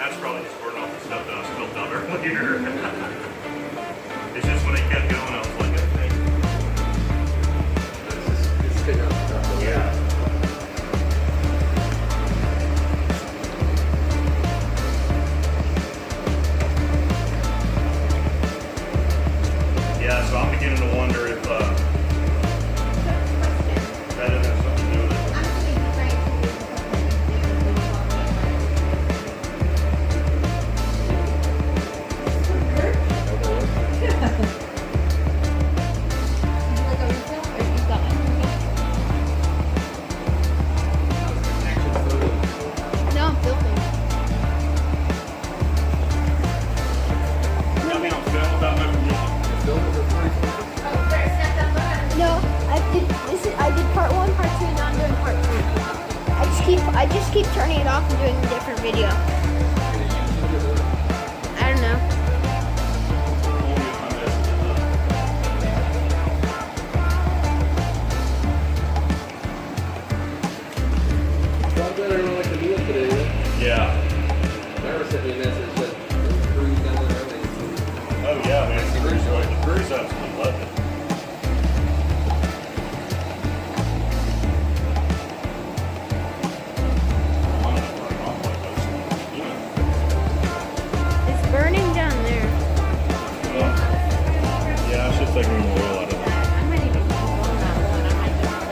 That's probably just burning off the stuff that I spilled out earlier. It's just when it kept going, I was like, okay. It's spitting out stuff. Yeah. Yeah, so I'm beginning to wonder if that has something to do with it. No, I'm filming. Got me on film without my permission. No, I did part 1, part 2, now I'm doing part 3. I just keep turning it off and doing a different video. I don't know. Well, better than like the deal today. Yeah. Never sent me a message that cruise down there. Oh yeah, man. The crews absolutely loved it. It's burning down there. Yeah, I should take more oil out of it. I might even go on that one. I might just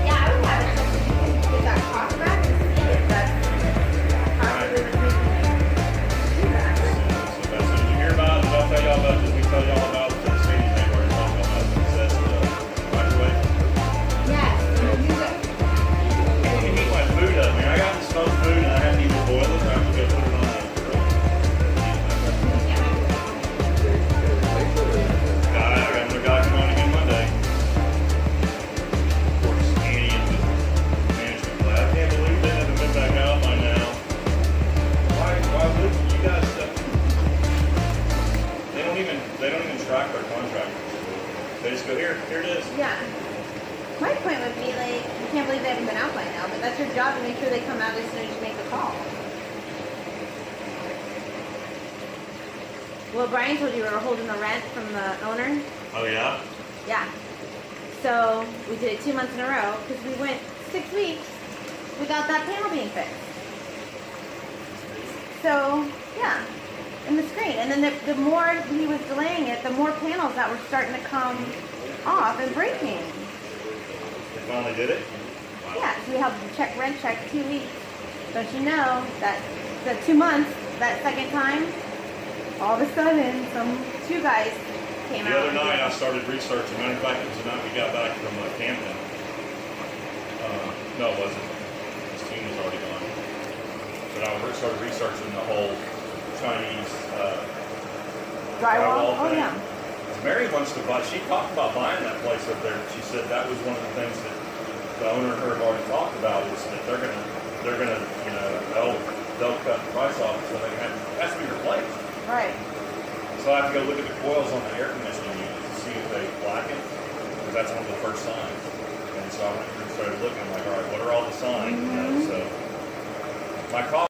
Yeah, I would have it just if that cost back and see if that's possibly the reason they do that. So as soon as you hear about it, I'll tell y'all about it. We tell y'all about the Mercedes thing where it's talking about the possessed microwave. Yes, you got You can heat my food up, man. I got the smoked food and I have to either boil it or I have to go put it on the grill. I got another guy come on again Monday. Of course, Annie and the management lab. I can't believe they haven't been back out by now. Why would you guys? They don't even track their contractors. They just go here it is. Yeah. My point would be like, I can't believe they haven't been out by now, but that's your job to make sure they come out as soon as you make the call. Well, Brian told you we were holding the rent from the owner. Oh yeah. Yeah. So we did it 2 months in a row because we went 6 weeks without that panel being fixed. So yeah, in the screen, and then the more he was delaying it, the more panels that were starting to come off and breaking. They finally did it. Yeah, so we have to rent check 2 weeks. Don't you know that the 2 months, that second time, all of a sudden, two guys came The out. other night I started researching. Matter of fact, it was the night we got back from Camden. No, it wasn't. His team was already gone. But I started researching the whole Chinese Drywall? Oh, thing. yeah. Mary wants to buy. She talked about buying that place up there. She said that was one of the things that the owner and her have already talked about is that they're gonna, you know, they'll cut the price off so they have it has to be replaced. Right. So I have to go look at the coils on the air conditioning unit to see if they blacken, because that's one of the first signs. And so I went through and started looking, I'm like, all right, what are all the signs? You know, so my coffee